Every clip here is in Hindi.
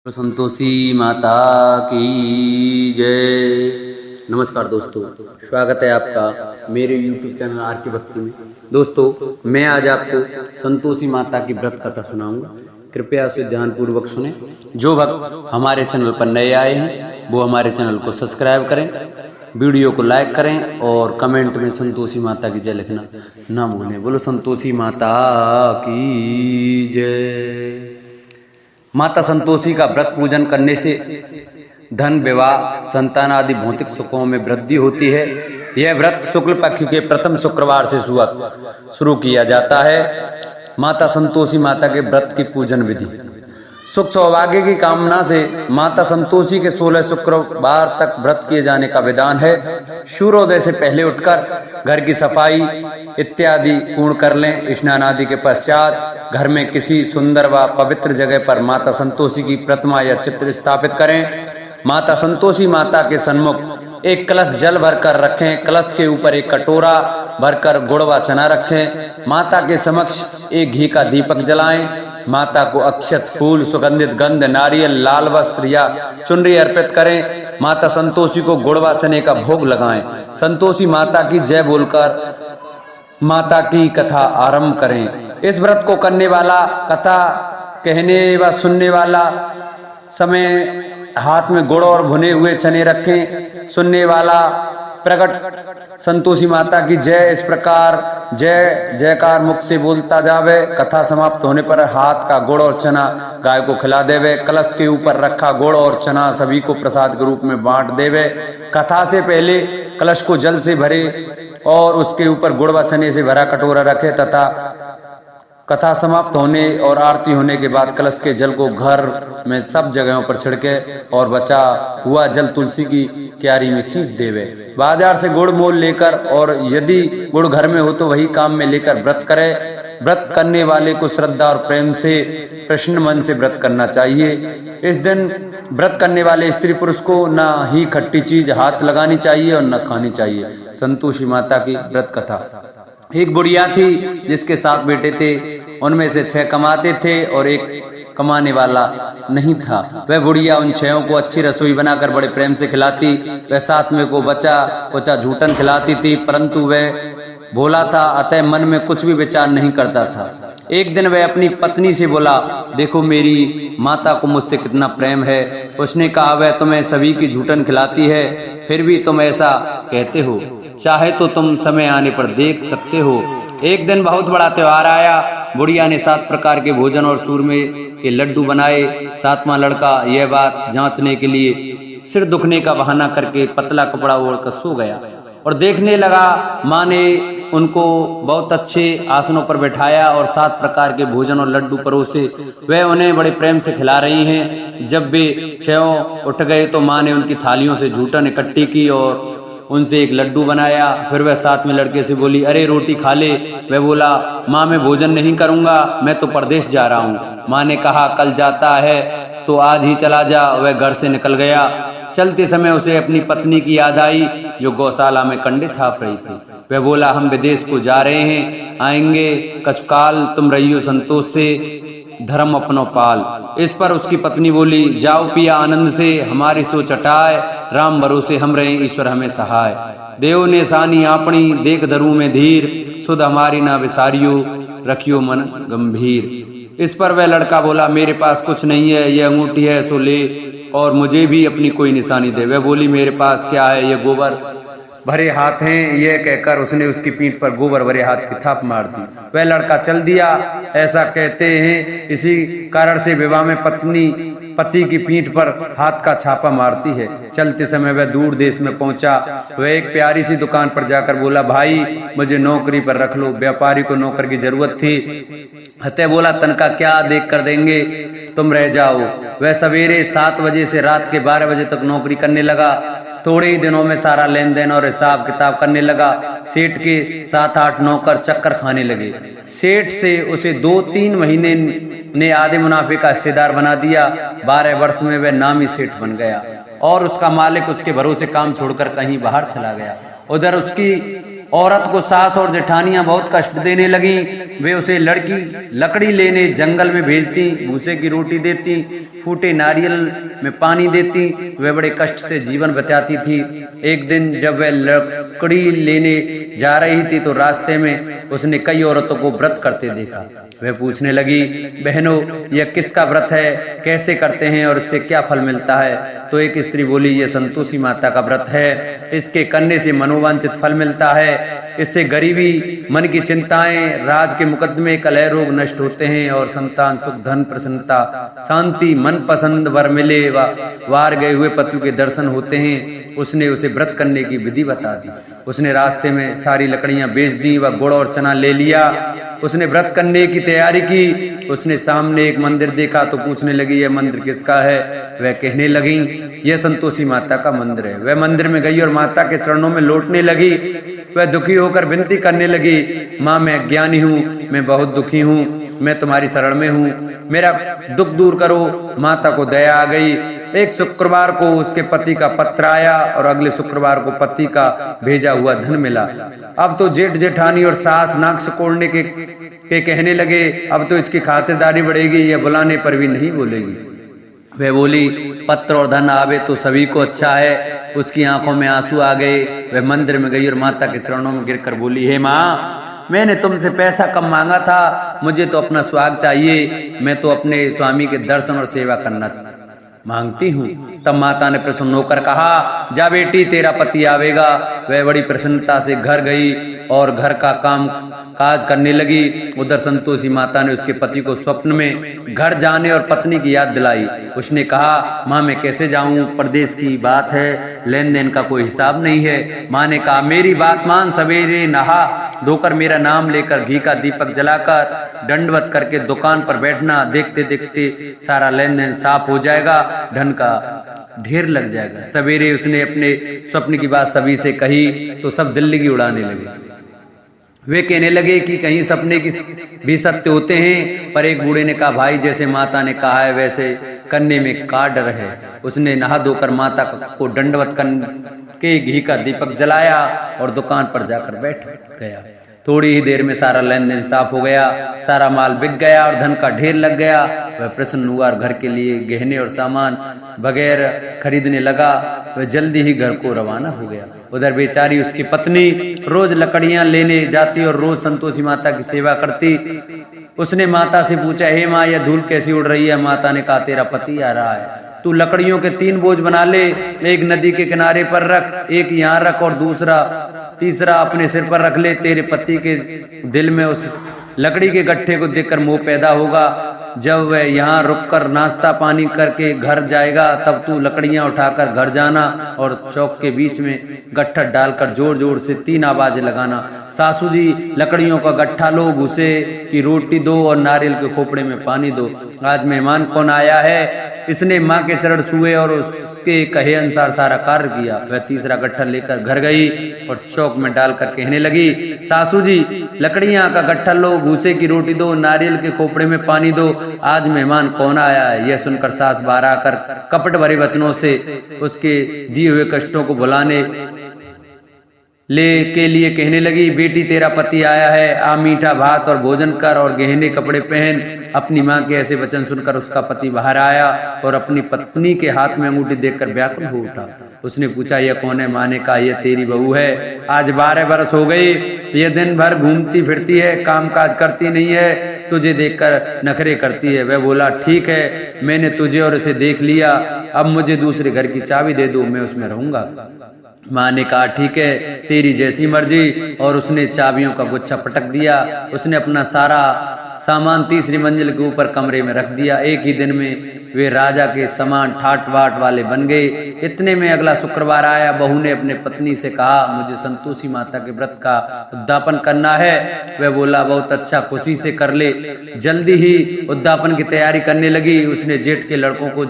संतोषी माता की जय। नमस्कार दोस्तों, स्वागत है आपका मेरे YouTube चैनल आर के भक्ति में। दोस्तों, मैं आज आपको संतोषी माता की व्रत कथा सुनाऊंगा। कृपया उसे ध्यानपूर्वक सुने। जो भक्त हमारे चैनल पर नए आए हैं वो हमारे चैनल को सब्सक्राइब करें, वीडियो को लाइक करें और कमेंट में संतोषी माता की जय लिखना ना भूलें। बोलो संतोषी माता की जय। माता संतोषी का व्रत पूजन करने से धन, विवाह, संतान आदि भौतिक सुखों में वृद्धि होती है। यह व्रत शुक्ल पक्ष के प्रथम शुक्रवार से शुरू किया जाता है। माता संतोषी माता के व्रत की पूजन विधि। सुख सौभाग्य की कामना से माता संतोषी के 16 शुक्रवार तक व्रत किए जाने का विधान है। सूर्योदय से पहले उठकर घर की सफाई इत्यादि पूर्ण कर लें। स्नान आदि के पश्चात घर में किसी सुंदर व पवित्र जगह पर माता संतोषी की प्रतिमा या चित्र स्थापित करें। माता संतोषी माता के सन्मुख एक कलश जल भरकर रखें। कलश के ऊपर एक कटोरा भरकर गुड़ व चना रखें। माता के समक्ष एक घी का दीपक जलाएं। माता को अक्षत, फूल, सुगंधित गंध, नारियल, लाल वस्त्र या चुनरी अर्पित करें। माता संतोषी को गुड़ व चने का भोग लगाएं। संतोषी माता की जय बोलकर माता की कथा आरंभ करें। इस व्रत को करने वाला, कथा कहने व सुनने वाला समय हाथ में गुड़ और भुने हुए चने रखें। सुनने वाला प्रकट संतोषी माता की जय इस प्रकार जय जयकार मुख से बोलता जावे। कथा समाप्त होने पर हाथ का गुड़ और चना गाय को खिला देवे। कलश के ऊपर रखा गुड़ और चना सभी को प्रसाद के रूप में बांट देवे। कथा से पहले कलश को जल से भरे और उसके ऊपर गुड़ व चने से भरा कटोरा रखे तथा कथा समाप्त होने और आरती होने के बाद कलश के जल को घर में सब जगहों पर छिड़के और बचा हुआ जल तुलसी की क्यारी में सींच देवे। बाजार से गुड़ मोल लेकर और यदि गुड़ घर में हो तो वही काम में लेकर व्रत करे। व्रत करने वाले को श्रद्धा और प्रेम से प्रसन्न मन से व्रत करना चाहिए। इस दिन व्रत करने वाले स्त्री पुरुष को न ही खट्टी चीज हाथ लगानी चाहिए और न खानी चाहिए। संतोषी माता की व्रत कथा। एक बुढ़िया थी जिसके 7 बेटे थे। उनमें से 6 कमाते थे और एक कमाने वाला नहीं था। वह बुढ़िया उन 6 को अच्छी रसोई बनाकर बड़े प्रेम से खिलाती। वह 7वें को बचा कुचा झूठन खिलाती थी, परंतु वह भोला था, अतः मन में कुछ भी विचार नहीं करता था। एक दिन वह अपनी पत्नी से बोला, देखो मेरी माता को मुझसे कितना प्रेम है। उसने कहा, वह तुम्हें सभी की झूठन खिलाती है, फिर भी तुम ऐसा कहते हो। चाहे तो तुम समय आने पर देख सकते हो। एक दिन बहुत बड़ा त्योहार आया। बुढ़िया ने 7 प्रकार के भोजन और चूरमे के लड्डू बनाए। 7वां लड़का यह बात जांचने के लिए सिर दुखने का बहाना करके पतला कपड़ा ओढ़कर सो गया और देखने लगा। माँ ने उनको बहुत अच्छे आसनों पर बैठाया और 7 प्रकार के भोजन और लड्डू परोसे। वह उन्हें बड़े प्रेम से खिला रही हैं। जब वे 6 उठ गए तो माँ ने उनकी थालियों से झूठन इकट्ठी की और उनसे एक लड्डू बनाया। फिर वह 7वें लड़के से बोली, अरे रोटी खा ले। वह बोला, माँ मैं भोजन नहीं करूंगा, मैं तो परदेश जा रहा हूँ। माँ ने कहा, कल जाता है तो आज ही चला जा। वह घर से निकल गया। चलते समय उसे अपनी पत्नी की याद आई जो गौशाला में कंडे थाप रही थी। वह बोला, हम विदेश को जा रहे हैं, आएंगे कछकाल, तुम रहियो संतोष से, धर्म अपनो पाल। इस पर उसकी पत्नी बोली, जाओ पिया आनंद से, हमारी सोच हटाए, राम भरोसे हम रहे, ईश्वर हमें सहाय। देव ने सानी आपनी, देख धरू में धीर, सुध हमारी ना विसारियो, रखियो मन गंभीर। इस पर वह लड़का बोला, मेरे पास कुछ नहीं है, यह अंगूठी है सो ले और मुझे भी अपनी कोई निशानी दे। वह बोली, मेरे पास क्या है, यह गोबर भरे हाथ हैं। यह कहकर उसने उसकी पीठ पर गोबर भरे हाथ की थाप मार दी। वह लड़का चल दिया। ऐसा कहते हैं इसी कारण से विवाह में पत्नी पति की पीठ पर हाथ का छापा मारती है। चलते समय वह दूर देश में पहुंचा। वह एक प्यारी सी दुकान पर जाकर बोला, भाई मुझे नौकरी पर रख लो। व्यापारी को नौकर की जरूरत थी, अतः बोला, तनख्वाह क्या देख कर देंगे, तुम रह जाओ। वह सवेरे 7 बजे से रात के 12 बजे तक नौकरी करने लगा। थोड़े ही दिनों में सारा लेन देन और हिसाब किताब करने लगा। सेठ के 7-8 नौकर चक्कर खाने लगे। सेठ से उसे 2-3 महीने ने आधे मुनाफे का हिस्सेदार बना दिया। 12 वर्ष में वह नामी सेठ बन गया और उसका मालिक उसके भरोसे काम छोड़कर कहीं बाहर चला गया। उधर उसकी औरत को सास और जेठानियां बहुत कष्ट देने लगी। वे उसे लकड़ी लेने जंगल में भेजती, भूसे की रोटी देती, फूटे नारियल में पानी देती। वह बड़े कष्ट से जीवन बिताती थी। एक दिन जब वह लकड़ी लेने जा रही थी तो रास्ते में उसने कई औरतों को व्रत करते देखा। वह पूछने लगी, बहनों, यह किसका व्रत है, कैसे करते हैं और इससे क्या फल मिलता है? तो एक स्त्री बोली, यह संतोषी माता का व्रत है। इसके करने से मनोवांछित फल मिलता है। इससे गरीबी, मन की चिंताएं, राज के मुकदमे, कलह रोग नष्ट होते हैं और संतान सुख, धन, प्रसन्नता, शांति, मन पसंद वर मिले, वार गए हुए पति के दर्शन होते हैं। उसने उसे व्रत करने की विधि बता दी। उसने रास्ते में सारी लकड़ियां बेच दी व गुड़ और चना ले लिया। उसने व्रत करने की तैयारी की। उसने सामने एक मंदिर देखा तो पूछने लगी, यह मंदिर किसका है? वह कहने लगी, यह संतोषी माता का मंदिर है। वह मंदिर में गई और माता के चरणों में लौटने लगी। वह दुखी होकर विनती करने लगी, माँ, मैं अज्ञानी हूँ, मैं बहुत दुखी हूँ, मैं तुम्हारी शरण में हूँ, मेरा दुख दूर करो। माता को दया आ गई। एक शुक्रवार को उसके पति का पत्र आया और अगले शुक्रवार को पति का भेजा हुआ धन मिला। अब तो जेठ जेठानी और सास नाक सिकोड़ने के कहने लगे, अब तो इसकी खातिरदारी बढ़ेगी, यह बुलाने पर भी नहीं बोलेगी। वह बोली, पत्र और धन आवे तो सभी को अच्छा है। उसकी आंखों में आंसू आ गए। वह मंदिर में गई और माता के चरणों में गिरकर बोली, हे माँ, मैंने तुमसे पैसा कम मांगा था, मुझे तो अपना स्वाग चाहिए। मैं तो अपने स्वामी के दर्शन और सेवा करना मांगती हूँ। तब माता ने प्रसन्न होकर कहा, जा बेटी, तेरा पति आवेगा। वह बड़ी प्रसन्नता से घर गई और घर का काम काज करने लगी। उधर संतोषी माता ने उसके पति को स्वप्न में घर जाने और पत्नी की याद दिलाई। उसने कहा, माँ, मैं कैसे जाऊं, परदेश की बात है, लेन देन का कोई हिसाब नहीं है। माँ ने कहा, मेरी बात मान, सवेरे नहा धोकर मेरा नाम लेकर घी का दीपक जलाकर दंडवत करके दुकान पर बैठना। देखते देखते सारा लेन देन साफ हो जाएगा, धन का ढेर लग जाएगा। सवेरे उसने अपने स्वप्न की बात सभी से कही तो सब दिल्ली की उड़ाने लगे। वे कहने लगे कि कहीं सपने की भी सत्य होते हैं। पर एक बूढ़े ने कहा, भाई, जैसे माता ने कहा है वैसे करने में का डर है। उसने नहा धोकर माता को दंडवत करके घी का दीपक जलाया और दुकान पर जाकर बैठ गया। थोड़ी ही देर में सारा लेन देन साफ हो गया, सारा माल बिक गया और धन का ढेर लग गया। वह प्रसन्न हुआ और घर के लिए गहने और सामान वगैरह खरीदने लगा। वह जल्दी ही घर को रवाना हो गया। उधर बेचारी उसकी पत्नी रोज लकड़ियां लेने जाती और रोज संतोषी माता की सेवा करती। उसने माता से पूछा, हे माँ, यह धूल कैसी उड़ रही है? माता ने कहा, तेरा पति आ रहा है, तू लकड़ियों के 3 बोझ बना ले, एक नदी के किनारे पर रख, एक यहाँ रख और तीसरा अपने सिर पर रख ले। तेरे पति के दिल में उस लकड़ी के गट्ठे को देखकर मोह पैदा होगा। जब वह यहाँ रुककर नाश्ता पानी करके घर जाएगा तब तू लकड़ियां उठाकर घर जाना और चौक के बीच में गट्ठा डालकर जोर जोर से 3 आवाजें लगाना, सासू जी, लकड़ियों का गट्ठा लो, भूसे की रोटी दो और नारियल के खोपड़े में पानी दो। आज मेहमान कौन आया है? इसने माँ के चरण छुए और उसके कहे अनुसार सारा कार्य किया। वह तीसरा गट्ठा लेकर घर गई और चौक में डालकर कहने लगी, सासू जी, लकड़ियां का गट्ठा लो, भूसे की रोटी दो, नारियल के खोपड़े में पानी दो, आज मेहमान कौन आया है? यह सुनकर सास बाहर आकर कपट भरे वचनों से उसके दिए हुए कष्टों को भुलाने के लिए कहने लगी, बेटी, तेरा पति आया है, आ मीठा भात और भोजन कर और गहने कपड़े पहन। अपनी माँ के ऐसे वचन सुनकर उसका पति बाहर आया और अपनी पत्नी के हाथ में अंगूठी देखकर व्याकुल हो उठा। उसने पूछा, यह कौन है? माँ ने कहा, यह तेरी बहू है। आज 12 बरस हो गई, यह दिन भर घूमती फिरती है, काम काज करती नहीं है, तुझे देखकर नखरे करती है। वह बोला, ठीक है, मैंने तुझे और इसे देख लिया, अब मुझे दूसरे घर की चाबी दे दो, मैं उसमें रहूंगा। माँ ने कहा, ठीक है, तेरी जैसी मर्जी। और उसने चाबियों का गुच्छा पटक दिया। उसने अपना सारा सामान तीसरी मंजिल के ऊपर कमरे में रख दिया। एक ही दिन में वे राजा के समान ठाट बाट वाले बन गए। इतने में अगला शुक्रवार आया। बहू ने अपने पत्नी से कहा, मुझे संतोषी माता के व्रत का उद्यापन करना है। वह बोला, बहुत अच्छा, खुशी से कर ले। जल्दी ही उद्यापन की तैयारी करने लगी। उसने जेठ के लड़कों को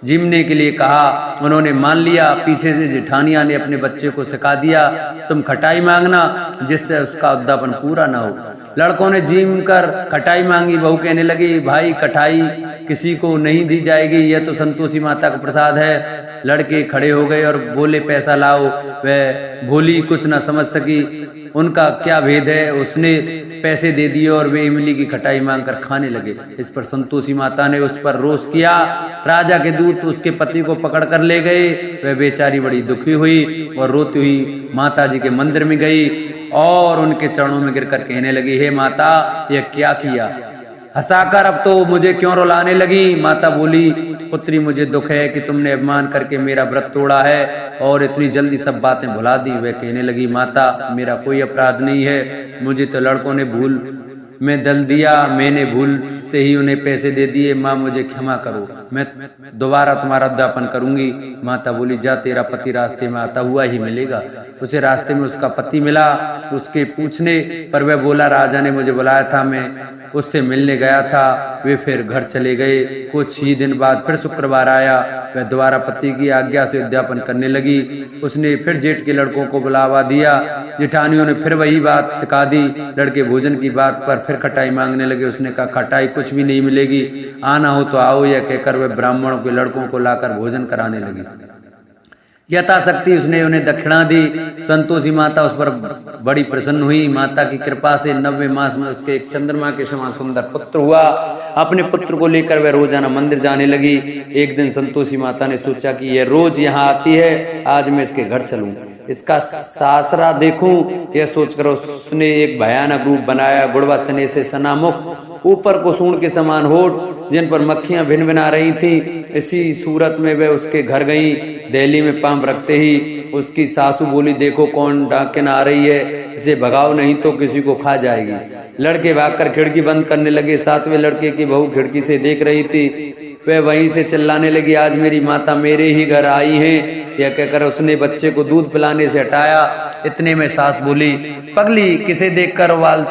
जिमने के लिए कहा। उन्होंने मान लिया। पीछे से जेठानिया ने अपने बच्चे को सिखा दिया, तुम खटाई मांगना जिससे उसका उद्यापन पूरा ना हो। लड़कों ने जिम कर खटाई मांगी। बहू कहने लगी, भाई, खटाई किसी को नहीं दी जाएगी, यह तो संतोषी माता का प्रसाद है। लड़के खड़े हो गए और बोले पैसा लाओ। वह भोली कुछ ना समझ सकी उनका क्या भेद है, उसने पैसे दे दिए और वे इमली की खटाई मांगकर खाने लगे। इस पर संतोषी माता ने उस पर रोष किया। राजा के दूत उसके पति को पकड़ कर ले गए। वह बेचारी बड़ी दुखी हुई और रोती हुई माता जी के मंदिर में गई और उनके चरणों में गिरकर कहने लगी, हे माता, यह क्या किया? हंसाकर अब तो मुझे क्यों रुलाने लगी? माता बोली, पुत्री, मुझे दुख है कि तुमने अपमान करके मेरा व्रत तोड़ा है और इतनी जल्दी सब बातें भुला दी। वह कहने लगी, माता, मेरा कोई अपराध नहीं है, मुझे तो लड़कों ने भूल में दल दिया, मैंने भूल से ही उन्हें पैसे दे दिए। माँ, मुझे क्षमा करो, मैं दोबारा तुम्हारा उद्यापन करूंगी। माता बोली, जा, तेरा पति रास्ते में आता हुआ ही मिलेगा। उसे रास्ते में उसका पति मिला। उसके पूछने पर वह बोला, राजा ने मुझे बुलाया था, मैं उससे मिलने गया था। वे फिर घर चले गए। कुछ ही दिन बाद फिर शुक्रवार आया। वह दोबारा पति की आज्ञा से उद्यापन करने लगी। उसने फिर जेठ के लड़कों को बुलावा दिया। जेठानियों ने फिर वही बात सिखा दी। लड़के भोजन की बात पर फिर खटाई मांगने लगे। उसने कहा, खटाई कुछ भी नहीं मिलेगी, आना हो तो आओ। यह कहकर वह ब्राह्मणों के लड़कों को लाकर भोजन कराने लगी। यथाशक्ति उसने उन्हें दक्षिणा दी। संतोषी माता उस पर बड़ी प्रसन्न हुई। माता की कृपा से 90वें मास में उसके एक चंद्रमा के समान सुंदर पुत्र हुआ। अपने पुत्र को लेकर वह रोजाना मंदिर जाने लगी। एक दिन संतोषी माता ने सोचा कि यह रोज यहाँ आती है, आज मैं इसके घर चलूं, इसका सासरा देखूं। यह सोचकर उसने एक भयानक रूप बनाया। गुड़वा चने से सनामुख, ऊपर को सूंड के समान होठ, जिन पर मक्खियां भिन भिना रही थी। इसी सूरत में वह उसके घर गई। दहली में पांव रखते ही उसकी सासू बोली, देखो कौन डाकिन आ रही है, इसे भगाओ नहीं तो किसी को खा जाएगी। लड़के भागकर खिड़की बंद करने लगे। सातवें लड़के की बहू खिड़की से देख रही थी। वह वहीं से चिल्लाने लगी, आज मेरी माता मेरे ही घर आई है। यह कहकर उसने बच्चे को दूध पिलाने से हटाया। इतने में सास बोली, पगली, किसे देखकर वाल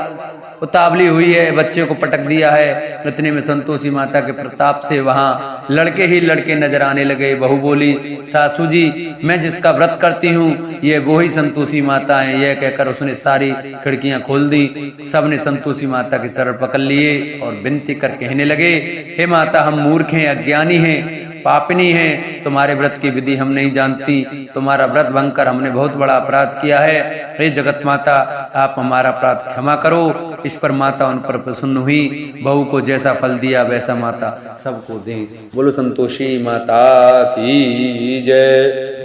उतावली हुई है, बच्चे को पटक दिया है। इतने में संतोषी माता के प्रताप से वहां लड़के ही लड़के नजर आने लगे। बहू बोली, सासू जी, मैं जिसका व्रत करती हूँ ये वो ही संतोषी माता है। यह कहकर उसने सारी खिड़कियां खोल दी। सबने संतोषी माता के चरण पकड़ लिए और विनती कर कहने लगे, हे माता, हम मूर्ख हैं, अज्ञानी हैं, पापिनी है, तुम्हारे व्रत की विधि हम नहीं जानती। तुम्हारा व्रत भंग कर हमने बहुत बड़ा अपराध किया है। हे जगत माता, आप हमारा अपराध क्षमा करो। इस पर माता उन पर प्रसन्न हुई। बहू को जैसा फल दिया वैसा माता सबको दे। बोलो संतोषी माता की जय।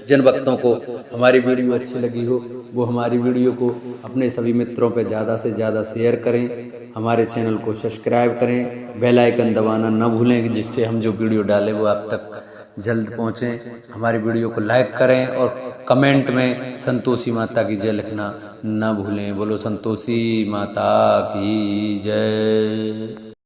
जिन भक्तों को हमारी वीडियो अच्छी लगी हो वो हमारी वीडियो को अपने सभी मित्रों पे ज़्यादा से ज़्यादा शेयर करें। हमारे चैनल को सब्सक्राइब करें, बेल आइकन दबाना न भूलें, जिससे हम जो वीडियो डालें वो आप तक जल्द पहुँचें। हमारी वीडियो को लाइक करें और कमेंट में संतोषी माता की जय लिखना न भूलें। बोलो संतोषी माता की जय।